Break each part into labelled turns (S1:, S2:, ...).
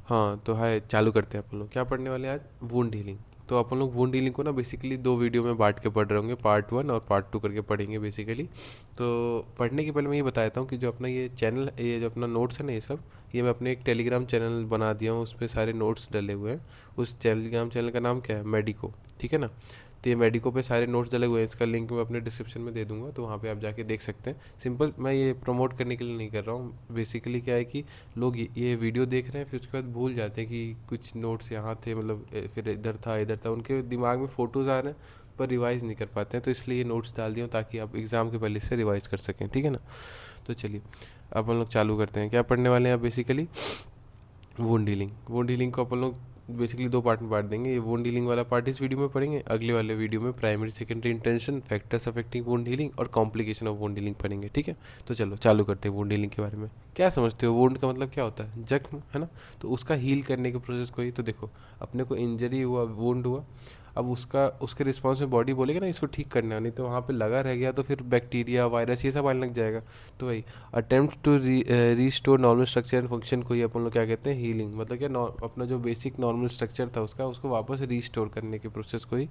S1: हाँ तो हाय, चालू करते हैं अपन लोग। क्या पढ़ने वाले हैं आज? Wound healing. तो अपन लोग वुंड हीलिंग को ना बेसिकली दो वीडियो में बांट के पढ़ रहे होंगे, पार्ट वन और पार्ट टू करके पढ़ेंगे बेसिकली। तो पढ़ने के पहले मैं ये बता देता हूँ कि जो अपना ये चैनल, ये जो अपना नोट्स है ना, ये सब ये मैं अपने एक टेलीग्राम चैनल बना दिया हूँ, उस पर सारे नोट्स डले हुए हैं। उस टेलीग्राम चैनल का नाम क्या है? मेडिको। ठीक है ना? तो ये मेडिको पे सारे नोट्स डले हुए हैं, इसका लिंक मैं अपने डिस्क्रिप्शन में दे दूंगा, तो वहाँ पे आप जाके देख सकते हैं। सिंपल, मैं ये प्रमोट करने के लिए नहीं कर रहा हूँ। बेसिकली क्या है कि लोग ये वीडियो देख रहे हैं, फिर उसके बाद भूल जाते हैं कि कुछ नोट्स यहाँ थे, मतलब फिर इधर था, उनके दिमाग में फ़ोटोज़ आ रहे हैं पर रिवाइज़ नहीं कर पाते हैं। तो इसलिए ये नोट्स डाल दिया हूँ ताकि आप एग्ज़ाम के पहले से रिवाइज़ कर सकें। ठीक है ना? तो चलिए अब हम लोग चालू करते हैं। क्या पढ़ने वाले हैं आप? Basically wound healing. Wound healing को अपन लोग बेसिकली दो पार्ट में बांट देंगे। ये वुंड हीलिंग वाला पार्ट इस वीडियो में पढ़ेंगे, अगले वाले वीडियो में primary secondary intention, factors affecting wound healing और कॉम्प्लिकेशन ऑफ वुंड हीलिंग पढ़ेंगे। ठीक है? तो चलो चालू करते हैं वुंड हीलिंग के बारे में। क्या समझते हो? वुंड का मतलब क्या होता है? जख्म, है ना? तो उसका हील करने के प्रोसेस को ही तो देखो, अपने को इंजरी हुआ, वुंड हुआ, अब उसका उसके रिस्पॉन्स में बॉडी बोलेगा ना इसको ठीक करना है, नहीं तो वहाँ पे लगा रह गया तो फिर बैक्टीरिया, वायरस, ये सब आने लग जाएगा। तो वही attempt to restore normal structure and function को ही अपन लोग क्या कहते हैं? हीलिंग। मतलब क्या, अपना जो बेसिक नॉर्मल स्ट्रक्चर था उसका, उसको वापस रीस्टोर करने के प्रोसेस को ही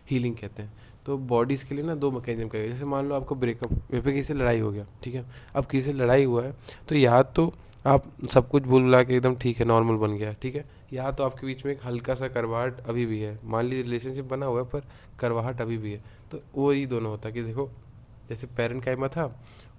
S1: हीलिंग कहते हैं। तो बॉडीज़ के लिए ना दो मैकेनिज्म करेगा। जैसे मान लो आपको ब्रेकअप पे किसी से लड़ाई हो गया, ठीक है? अब किसी से लड़ाई हुआ है तो या तो आप सब कुछ भूल भुला के एकदम ठीक है, नॉर्मल बन गया, ठीक है, या तो आपके बीच में एक हल्का सा करवाहट अभी भी है। मान लीजिए रिलेशनशिप बना हुआ है पर करवाहट अभी भी है। तो वो ही दोनों होता है कि देखो, जैसे पेरेंट काइमा था,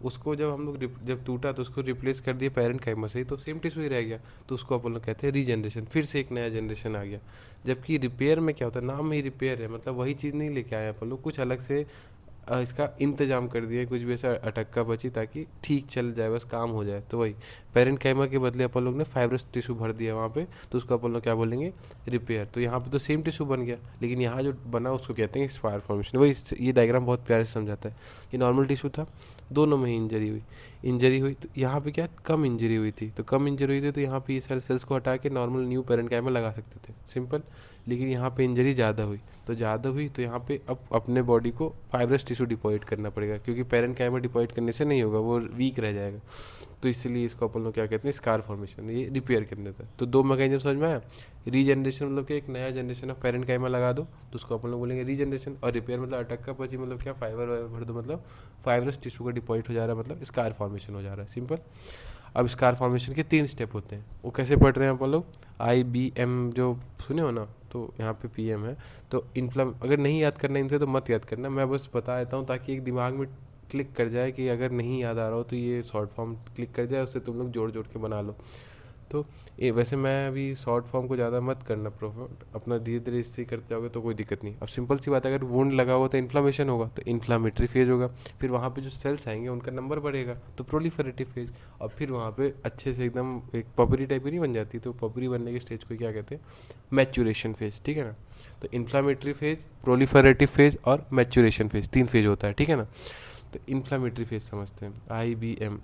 S1: उसको जब हम लोग जब टूटा तो उसको रिप्लेस कर दिया पेरेंट काइमा से ही, तो सेम टिश्यू ही रह गया। तो उसको अपन लोग कहते हैं रीजनरेशन, फिर से एक नया जनरेशन आ गया। जबकि रिपेयर में क्या होता है? नाम ही रिपेयर है, मतलब वही चीज़ नहीं लेके आए अपन लोग, कुछ अलग से इसका इंतजाम कर दिया है, कुछ भी ऐसा अटक्का बची ताकि ठीक चल जाए, बस काम हो जाए। तो वही पेरेंट काइमा के बदले अपन लोग ने फाइब्रस टिश्यू भर दिया वहाँ पे, तो उसको अपन लोग क्या बोलेंगे? रिपेयर। तो यहाँ पे तो सेम टिश्यू बन गया, लेकिन यहाँ जो बना उसको कहते हैं स्पार फॉर्मेशन। वही ये डायग्राम बहुत प्यारे से समझाता है। ये नॉर्मल टिश्यू था, दोनों में ही इंजरी हुई तो यहाँ पे क्या, कम इंजरी हुई थी, तो कम इंजरी हुई थी तो यहाँ पे ये सेल्स को हटा के नॉर्मल न्यू पेरेंट काइमा लगा सकते थे, सिंपल। लेकिन यहाँ पे इंजरी ज़्यादा हुई, तो ज़्यादा हुई तो यहाँ पे अब अपने बॉडी को फाइब्रस टिश्यू डिपॉजिट करना पड़ेगा, क्योंकि पेरेंट काइमा डिपॉजिट करने से नहीं होगा, वो वीक रह जाएगा। तो इसलिए इसको अपन लोग क्या कहते हैं? Scar formation. ये रिपेयर कर देता है। तो दो मैकेनिज्म समझ में आया? रीजनरेशन मतलब कि एक नया जनरेशन ऑफ पेरेंट काइमा लगा दो, तो उसको अपन लोग बोलेंगे रीजनरेशन। और रिपेयर मतलब अटक्का पची, मतलब क्या, फाइबर वाइबर भर दो, मतलब फाइब्रस टिश्यू का डिपॉजिट हो जा रहा है, मतलब स्कार फॉर्मेशन हो जा रहा है, सिंपल। अब स्कार फॉर्मेशन के 3 स्टेप होते हैं, वो कैसे पढ़ रहे हैं अपन लोग? IBM जो सुने हो ना, तो यहाँ पे PM है। तो इन्फ्लम, अगर नहीं याद करना इनसे तो मत याद करना, मैं बस बता देता हूँ ताकि एक दिमाग में क्लिक कर जाए कि अगर नहीं याद आ रहा हो तो ये शॉर्ट फॉर्म क्लिक कर जाए, उससे तुम लोग जोड़ जोड़ के बना लो। तो ये वैसे मैं अभी शॉर्ट फॉर्म को ज़्यादा मत करना प्रोफर, अपना धीरे धीरे इससे करते जाओगे तो कोई दिक्कत नहीं। अब सिंपल सी बात है, अगर वुंड लगा होगा तो इन्फ्लामेशन होगा, तो इन्फ्लामेटरी फेज होगा। फिर वहाँ पे जो सेल्स आएंगे उनका नंबर बढ़ेगा, तो प्रोलिफरेटिव फेज। और फिर वहाँ पे अच्छे से एकदम एक पपरी टाइप की नहीं बन जाती, तो पपरी बनने के स्टेज को क्या कहते हैं? Maturation phase. ठीक है ना? तो इन्फ्लामेटरी फेज, प्रोलिफरेटिव फेज और मैच्यूरेशन फेज, 3 फेज होता है। ठीक है ना? तो इन्फ्लामेटरी फेज समझते हैं। IBM,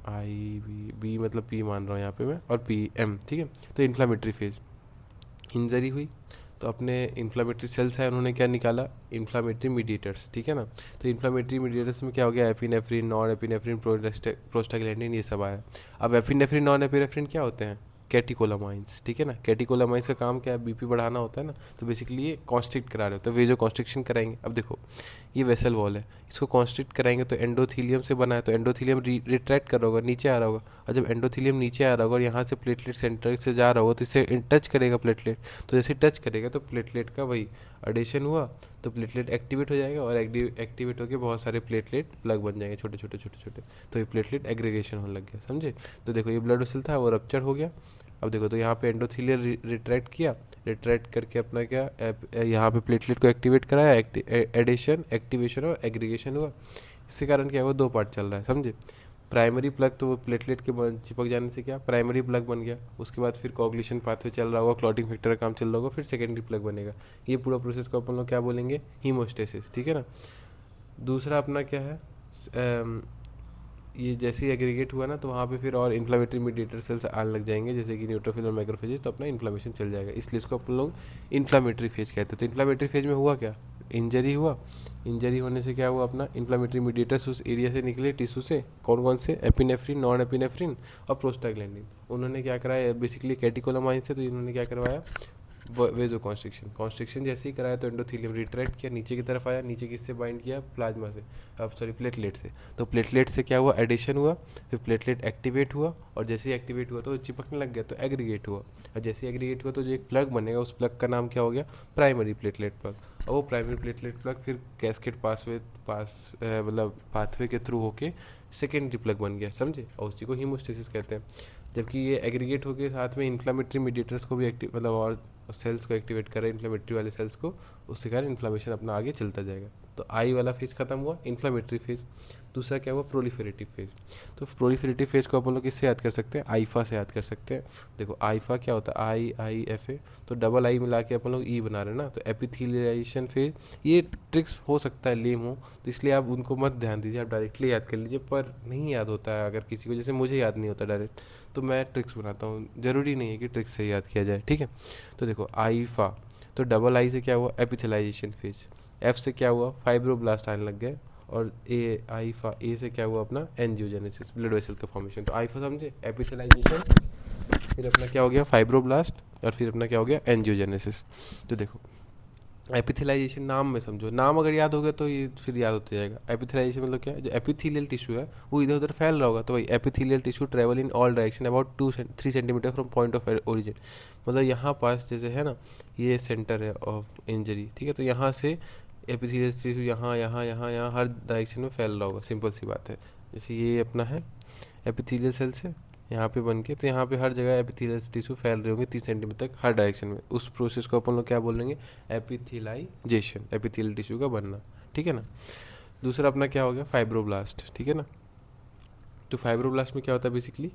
S1: बी मतलब पी मान रहा हूँ यहाँ पे मैं, और PM। ठीक है? तो इन्फ्लामेटरी फेज, इंजरी हुई तो अपने इन्फ्लामेटरी सेल्स है, उन्होंने क्या निकाला? Inflammatory mediators. ठीक है ना? तो इन्फ्लामेटरी मीडिएटर्स में क्या हो गया? एपिनेफ्रिन, नॉन एपिनेफ्रिन, प्रोस्टाग्लैंडिन, ये सब आया। अब एपिनेफ्रिन, नॉन एपिनेफ्रिन क्या होते हैं? कैटिकोलामाइंस। ठीक है ना? कैटिकोलामाइंस का काम क्या है? BP बढ़ाना होता है ना, तो बेसिकली ये कॉन्स्ट्रिक्ट करा रहे होते हैं। वे जो कॉन्स्ट्रिक्शन कराएंगे, अब देखो ये वेसल वॉल है, इसको कॉन्स्ट्रिक्ट कराएंगे तो एंडोथीलियम से बना है, तो एंडोथीलियम रिट्रैक्ट कर रहा होगा, नीचे आ रहा होगा। और जब एंडोथीलियम नीचे आ रहा होगा और यहाँ से प्लेटलेट सेंटर से जा रहा होगा, तो इसे टच करेगा प्लेटलेट। तो जैसे टच करेगा तो प्लेटलेट का वही एडिशन हुआ, तो प्लेटलेट एक्टिवेट हो जाएगा, और एक्टिवेट होकर बहुत सारे प्लेटलेट प्लग बन जाएंगे, छोटे छोटे छोटे छोटे। तो ये प्लेटलेट एग्रीगेशन होने लग गया, समझे? तो देखो ये ब्लड वेसल था, वो रप्चर हो गया। अब देखो, तो यहाँ पे एंडोथीलियल रिट्रैक्ट किया, रिट्रैक्ट करके अपना क्या, यहाँ पे प्लेटलेट को एक्टिवेट कराया, एडिशन, एक्टिवेशन और एग्रीगेशन हुआ। इसके कारण क्या हुआ? 2 पार्ट चल रहा है, समझे? प्राइमरी प्लग, तो वो प्लेटलेट के चिपक जाने से क्या, प्राइमरी प्लग बन गया। उसके बाद फिर कोगुलेशन पाथवे चल रहा होगा, क्लॉटिंग फैक्टर का काम चल रहा होगा, फिर सेकेंडरी प्लग बनेगा। ये पूरा प्रोसेस को अपन लोग क्या बोलेंगे? हीमोस्टेसिस। ठीक है ना? दूसरा अपना क्या है? ये जैसे ही एग्रीगेट हुआ ना, तो वहाँ पे फिर और इन्फ्लामेटरी मीडिएटर सेल्स आने लग जाएंगे, जैसे कि न्यूट्रोफिल और मैक्रोफेजेस, तो अपना इन्फ्लामेशन चल जाएगा। इसलिए इसको अपन लोग इन्फ्लामेटरी फेज कहते हैं। तो इन्फ्लामेटरी फेज में हुआ क्या? इंजरी हुआ, इंजरी होने से क्या हुआ, अपना इन्फ्लामेटरी मीडिएटर्स उस एरिया से निकले टिश्यू से, कौन कौन से, एपिनेफ्रिन, नॉन एपिनेफ्रिन और प्रोस्टाग्लैंडिन। उन्होंने क्या कराया, बेसिकली कैटिकोलामाइन से, तो इन्होंने क्या करवाया, वेजो कॉन्स्ट्रिक्शन। कॉन्स्ट्रिक्शन जैसे ही कराया तो एंडोथीलियम रिट्रैक्ट किया, नीचे की तरफ आया, नीचे किससे बाइंड किया, प्लाज्मा से, अब सॉरी प्लेटलेट से। तो प्लेटलेट से क्या हुआ, एडिशन हुआ, फिर प्लेटलेट एक्टिवेट हुआ, और जैसे ही एक्टिवेट हुआ तो चिपकने लग गया तो एग्रीगेट हुआ, और जैसे ही एग्रीगेट हुआ तो जो एक प्लग बनेगा उस प्लग का नाम क्या हो गया, प्राइमरी प्लेटलेट प्लग। और वो प्राइमरी प्लेटलेट प्लग फिर कैस्केड मतलब पाथवे के थ्रू होके सेकेंडरी प्लग बन गया, समझे, और उसी को हीमोस्टेसिस कहते हैं। जबकि ये एग्रीगेट होके साथ में इन्फ्लामेटरी मीडिएटर्स को भी एक्टिव मतलब और सेल्स को एक्टिवेट करे, इन्फ्लामेटरी वाले सेल्स को, उसके कारण इन्फ्लामेशन अपना आगे चलता जाएगा। तो आई वाला फेज खत्म हुआ, इन्फ्लामेटरी फेज। दूसरा क्या हुआ, प्रोलिफेरेटिव फेज। तो प्रोलिफेरेटिव फेज को अपन लोग किससे याद कर सकते हैं, आईफा से याद कर सकते हैं। देखो आईफा क्या होता है, आई एफ ए, तो डबल आई मिला के अपन लोग ई बना रहे हैं ना, तो एपिथेलियाइजेशन फेज। ये ट्रिक्स हो सकता है लेम हो, तो इसलिए आप उनको मत ध्यान दीजिए, आप डायरेक्टली याद कर लीजिए, पर नहीं याद होता है अगर किसी को, जैसे मुझे याद नहीं होता डायरेक्ट, तो मैं ट्रिक्स बनाता हूँ, ज़रूरी नहीं है कि ट्रिक्स से याद किया जाए, ठीक है। तो देखो आईफा, तो डबल आई से क्या हुआ, एपिथेलाइजेशन फेज। एफ से क्या हुआ, फाइब्रोब्लास्ट आने लग गए। और ए आईफा ए से क्या हुआ, अपना एंजियोजेनेसिस, ब्लड वेसल का फॉर्मेशन। तो आईफा समझे, एपिथेलाइजेशन, फिर अपना क्या हो गया, फाइब्रोब्लास्ट, और फिर अपना क्या हो गया, एंजियोजेनेसिस। तो देखो एपिथेलाइजेशन नाम में समझो, नाम अगर याद हो गया तो ये फिर याद होता जाएगा। एपिथेलाइजेशन मतलब क्या है, जो एपिथेलियल टिश्यू है वो इधर उधर फैल रहा होगा, तो भाई epithelial tissue travel in all direction about 2-3 centimetre from point of origin. मतलब यहाँ पास जैसे है ना, ये सेंटर है ऑफ इंजरी, ठीक है, तो यहाँ से एपिथेलियल टिश्यू यहाँ यहाँ यहाँ यहाँ हर डायरेक्शन में फैल रहा होगा, सिंपल सी बात है। जैसे ये अपना है एपिथेलियल सेल्स है, यहाँ पे बन के, तो यहाँ पे हर जगह एपिथेलियल टिश्यू फैल रहे होंगे 30 सेंटीमीटर तक हर डायरेक्शन में। उस प्रोसेस को अपन लोग क्या बोलेंगे, एपिथेलाइजेशन, एपिथेलियल टिश्यू का बनना, ठीक है ना। दूसरा अपना क्या हो गया, फाइब्रोब्लास्ट, ठीक है ना। तो फाइब्रोब्लास्ट में क्या होता है, बेसिकली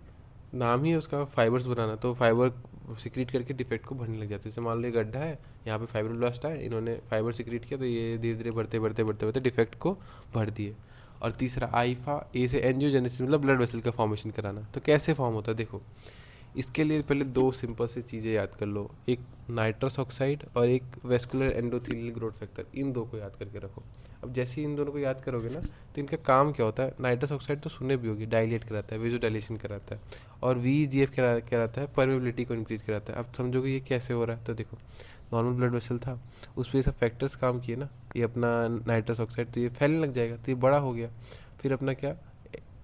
S1: नाम ही है उसका फाइबर्स बनाना, तो फाइबर सिक्रीट करके डिफेक्ट को भरने लग जाते हैं। जैसे मान लो ये गड्ढा है, यहाँ पे फाइब्रोब्लास्ट है, इन्होंने फाइबर सिक्रीट किया, तो ये धीरे धीरे बढ़ते बढ़ते बढ़ते बढ़ते डिफेक्ट को भर दिए। और तीसरा आईफा, ए से एंजियोजेनेसिस, मतलब ब्लड वेसल का फॉर्मेशन कराना। तो कैसे फॉर्म होता है, देखो इसके लिए पहले दो सिंपल सी चीज़ें याद कर लो, एक नाइट्रस ऑक्साइड और एक वेस्कुलर एंडोथेलियल ग्रोथ फैक्टर, इन दो को याद करके रखो। अब जैसे ही इन दोनों को याद करोगे ना, तो इनका काम क्या होता है, नाइट्रस ऑक्साइड तो सुने भी होगी, डायलेट कराता है, वेजोडाइलेशन कराता है, और VEGF कराता है, परमेबिलिटी को इंक्रीज कराता है। अब समझोगे ये कैसे हो रहा है, तो देखो नॉर्मल ब्लड वेसल था, उस पर ये सब फैक्टर्स काम किए ना, ये अपना नाइट्रस ऑक्साइड, तो ये फैलने लग जाएगा, तो ये बड़ा हो गया, फिर अपना क्या,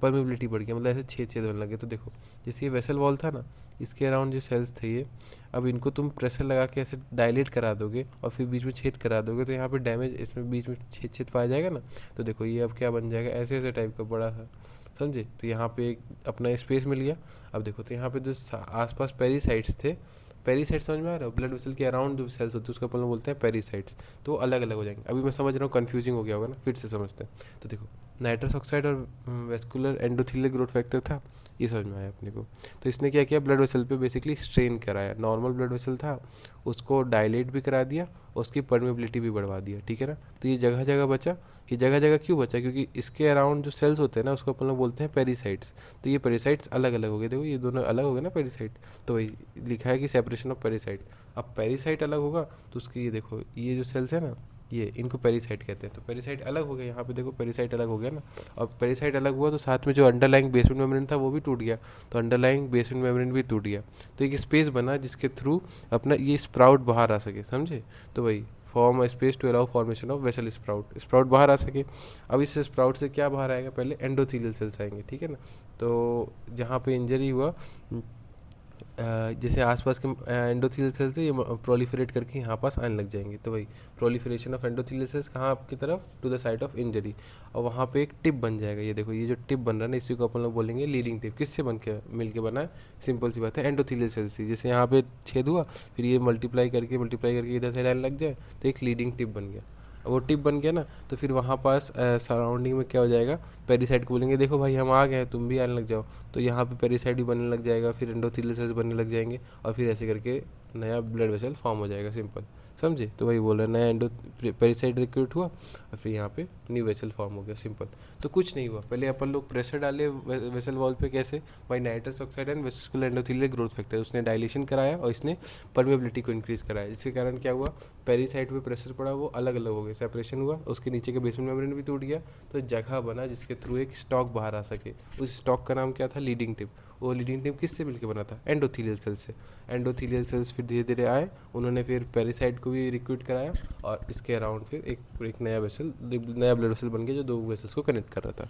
S1: परमेबिलिटी बढ़ गया, मतलब ऐसे छेद छेद होने लगे। तो देखो जैसे ये वेसल वॉल था ना, इसके अराउंड जो सेल्स थे ये, अब इनको तुम प्रेशर लगा के ऐसे डायलेट करा दोगे और फिर बीच में छेद करा दोगे, तो यहाँ पे डैमेज, इसमें बीच में छेद छेद पाया जाएगा ना। तो देखो ये अब क्या बन जाएगा, ऐसे ऐसे टाइप का बड़ा सा, समझे। तो यहाँ पे एक अपना स्पेस मिल गया। अब देखो तो यहाँ पे जो आसपास पेरीसाइट्स थे, पेरीसाइट्स समझ में आ रहा है, ब्लड वेसल के अराउंड जो सेल्स होते हैं उसको अपन लोग बोलते हैं पेरीसाइट्स। तो वो अलग अलग हो जाएंगे। अभी मैं समझ रहा हूँ कन्फ्यूजिंग हो गया होगा ना, फिर से समझते हैं। तो देखो नाइट्रस ऑक्साइड और वेस्कुलर एंडोथेलियल ग्रोथ फैक्टर था, ये समझ में आया अपने को। तो इसने क्या किया, ब्लड वेसल पे बेसिकली स्ट्रेन कराया, नॉर्मल ब्लड वेसल था उसको डायलेट भी करा दिया, उसकी परमेबिलिटी भी बढ़वा दिया, ठीक है ना। तो ये जगह जगह बचा। ये जगह जगह क्यों बचा, क्योंकि इसके अराउंड जो सेल्स होते हैं ना उसको अपन लोग बोलते हैं पेरीसाइट्स। तो ये पेरीसाइट्स अलग अलग हो गए, देखो ये दोनों अलग हो गए ना पेरीसाइट, तो वही लिखा है कि सेपरेशन ऑफ पेरीसाइट। अब पेरीसाइट अलग होगा तो उसकी ये देखो, ये जो सेल्स है ना, ये इनको पेरीसाइट कहते हैं। तो पेरीसाइट अलग हो गया, यहाँ पे देखो पेरीसाइट अलग हो गया ना। और पेरीसाइट अलग हुआ तो साथ में जो अंडरलाइंग बेसमेंट मेम्ब्रेन था वो भी टूट गया, तो अंडरलाइंग बेसमेंट मेम्ब्रेन भी टूट गया। तो एक स्पेस बना जिसके थ्रू अपना ये स्प्राउट बाहर आ सके, समझे। तो वही form a space to allow formation of vessel sprout, sprout बाहर आ सके। अब इस स्प्राउट से क्या बाहर आएगा, पहले एंडोथेलियल सेल्स आएंगे, ठीक है ना। तो जहाँ पे इंजरी हुआ, जैसे आसपास के एंडोथेलियल सेल्स है, ये प्रोलिफरेट करके यहाँ पास आने लग जाएंगे। तो वही प्रोलिफरेशन ऑफ एंडोथेलियल सेल्स कहाँ आपकी तरफ, to the site of injury, और वहाँ पे एक टिप बन जाएगा। ये देखो ये जो टिप बन रहा है ना, इसी को अपन लोग बोलेंगे लीडिंग टिप। किससे बन के मिल के बना है, सिंपल सी बात है, एंडोथेलियल सेल्स से। जैसे यहाँ पे छेद हुआ, फिर ये मल्टीप्लाई करके इधर साइड आने लग जाए, तो एक लीडिंग टिप बन गया। वो टिप बन गया ना, तो फिर वहाँ पास सराउंडिंग में क्या हो जाएगा, पेरीसाइड को बोलेंगे देखो भाई हम आ गए हैं, तुम भी आने लग जाओ। तो यहाँ पे पेरीसाइड भी बनने लग जाएगा, फिर एंडोथेलियल सेल्स बनने लग जाएंगे, और फिर ऐसे करके नया ब्लड वेसल फॉर्म हो जाएगा, सिंपल। समझे। तो वही बोल रहा है, नया एंडो पेरिसाइट रिक्रूट हुआ और फिर यहाँ पे न्यू वेसल फॉर्म हो गया, सिंपल। तो कुछ नहीं हुआ, पहले अपन लोग प्रेशर डाले वेसल वॉल पे, कैसे, by nitrous oxide and vesicular endothelial growth factor, उसने डायलेशन कराया और इसने परमेबिलिटी को इंक्रीज कराया, जिसके कारण क्या हुआ, पेरिसाइट पे प्रेशर पड़ा, वो अलग अलग हो गया, सेपरेशन हुआ, उसके नीचे के बेसमेंट मेम्ब्रेन भी टूट गया, तो जगह बना जिसके थ्रू एक स्टॉक बाहर आ सके। उस स्टॉक का नाम क्या था, लीडिंग टिप। वो लीडिंग टिप किससे मिलकर बना था, एंडोथीलियल सेल से। एंडोथीलियल सेल्स फिर धीरे धीरे आए, उन्होंने फिर पेरिसाइट को भी रिक्रूट कराया और इसके अराउंड फिर एक नया वेसल, नया ब्लड वेसल बन गया जो दो वेसल्स को कनेक्ट कर रहा था।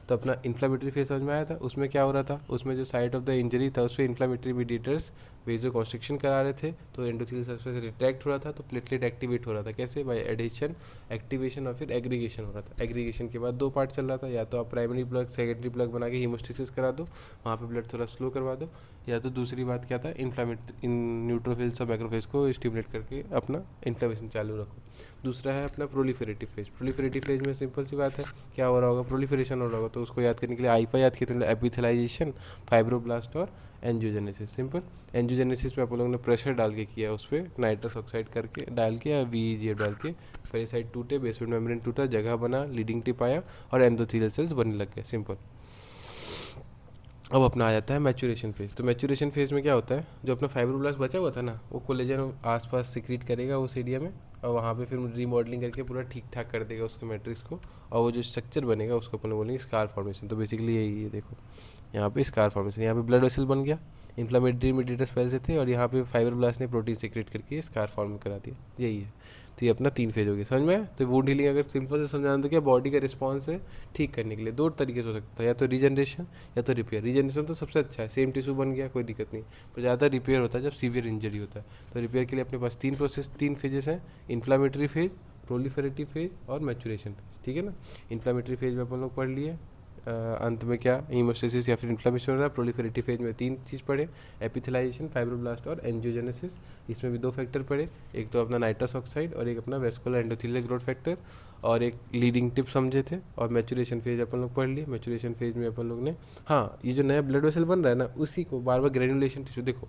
S1: तो अपना इन्फ्लामेटरी फेज समझ में आया था। उसमें क्या हो रहा था, उसमें जो साइट ऑफ द इंजरी था उसमें इन्फ्लामेटरी मीडिएटर्स वेजो कॉन्स्ट्रिक्शन करा रहे थे, तो एंडोथेलियल सेल्स से रिट्रैक्ट हो रहा था, तो प्लेटलेट एक्टिवेट हो रहा था, कैसे, बाय एडिशन, एक्टिवेशन और फिर एग्रीगेशन हो रहा था। एग्रीगेशन के बाद दो पार्ट चल रहा था, या तो आप प्राइमरी प्लग सेकेंडरी प्लग बना के हीमोस्टेसिस करा दो, वहाँ पे ब्लड थोड़ा स्लो करवा दो, या तो दूसरी बात क्या था, इन न्यूट्रोफिल्स और मैक्रोफेज को स्टिमुलेट करके अपना इन्फ्लेमेशन चालू रखो। दूसरा है अपना प्रोलिफेरेटिव फेज। प्रोलिफेरेटिव फेज में सिंपल सी बात है, क्या हो रहा होगा, प्रोलिफरेशन हो रहा होगा, तो उसको याद करने के लिए आईफा याद किया, मतलब एपिथेलाइजेशन, फाइब्रोब्लास्ट और एंजियोजेनेसिस। सिंपल, एंजियोजेनेसिस में आप लोगों ने प्रेशर डाल के किया, उस पर नाइट्रस ऑक्साइड करके डाल के या VEGF डाल के, पेरिसाइट टूटे, बेसमेंट मेम्ब्रेन टूटा, जगह बना, लीडिंग टिप आया और एंडोथेलियल सेल्स बनने लग गए, सिंपल। अब अपना आ जाता है मैचुरेशन फेज। तो मैचुरेशन फेज में क्या होता है, जो अपना फाइब्रोब्लास्ट बचा हुआ था ना, वो कोलेजन आसपास सिक्रीट करेगा उस एरिया में, और वहाँ पे फिर रीमॉडलिंग करके पूरा ठीक ठाक कर देगा उसके मैट्रिक्स को, और वो जो स्ट्रक्चर बनेगा उसको अपन बोलेंगे स्कार फॉर्मेशन। तो बेसिकली यही है, देखो यहाँ पे स्कार फॉर्मेशन, यहाँ पे ब्लड वेसल बन गया, इन्फ्लामेटरी मीडिएटर्स पहले से थे, और यहाँ पे फाइब्रोब्लास्ट ने प्रोटीन सिक्रेट करके स्कार फॉर्म करा दिया, यही है। तो ये अपना 3 फेज हो गया, समझ में आया। तो वुंड हीलिंग अगर सिंपल से समझाना तो क्या, बॉडी का रिस्पॉन्स है ठीक करने के लिए, दो तरीके से हो सकता है, या तो रीजनरेशन या तो रिपेयर। रीजनरेशन तो सबसे अच्छा है, सेम टिश्यू बन गया कोई दिक्कत नहीं, पर ज़्यादा रिपेयर होता है जब सीवियर इंजरी होता है। तो रिपेयर के लिए अपने पास 3 फेजेस हैं, इन्फ्लामेटरी फेज, प्रोलिफेरेटिव फेज और मैचुरेशन फेज, ठीक है ना। इन्फ्लामेटरी फेज में अपन लोग पढ़ लिए, अंत में क्या, हीमोस्टेसिस या फिर इन्फ्लामेशन हो रहा है। प्रोलिफेरेटिव फेज में 3 चीज़ पढ़े, एपिथेलाइजेशन, फाइब्रोब्लास्ट और एंजियोजेनेसिस। इसमें भी 2 फैक्टर पढ़े, एक तो अपना नाइट्रस ऑक्साइड और एक अपना वेस्कुलर एंडोथेलियल ग्रोथ फैक्टर, और एक लीडिंग टिप समझे थे। और मैचुरेशन फेज अपन लोग पढ़ लिए। मैचुरेशन फेज में अपन लोग ने, हाँ, ये जो नया ब्लड वेसल बन रहा है ना, उसी को बार बार ग्रेनुलेशन टिश्यू, देखो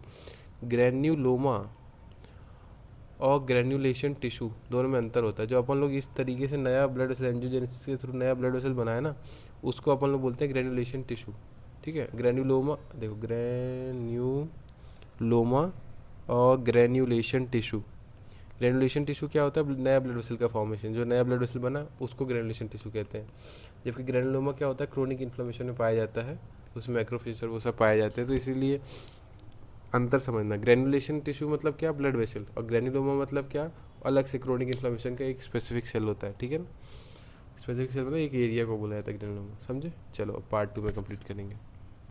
S1: ग्रेन्यूलोमा और ग्रेन्युलेशन टिश्यू दोनों में अंतर होता है। जो अपन लोग इस तरीके से नया ब्लड वेसल एंजियोजेनेसिस के थ्रू नया ब्लड वेसल बनाया ना, उसको अपन लोग बोलते हैं ग्रेन्युलेशन टिश्यू, ठीक है। ग्रेन्यूलोमा, देखो ग्रेन्यूलोमा और ग्रेन्युलेशन टिश्यू। ग्रेनुलेशन टिश्यू क्या होता है, नया ब्लड वेसल का फॉर्मेशन, जो नया ब्लड वेसल बना उसको ग्रेनुलेशन टिश्यू कहते हैं। जबकि ग्रेनुलोमा क्या होता है, क्रोनिक इन्फ्लेमेशन में पाया जाता है, उसमें मैक्रोफेज और वो सब पाए जाते हैं। तो इसीलिए अंतर समझना, ग्रेनुलेशन टिश्यू मतलब क्या, ब्लड वेसल, और ग्रेनुलोमा मतलब क्या, अलग से क्रोनिक इन्फ्लेमेशन का एक स्पेसिफिक सेल होता है, ठीक है ना। स्पेसिफिक सेल मतलब एक एरिया को बोला जाता है ग्रेनुलोमा, समझे। चलो अब पार्ट 2 में कंप्लीट करेंगे।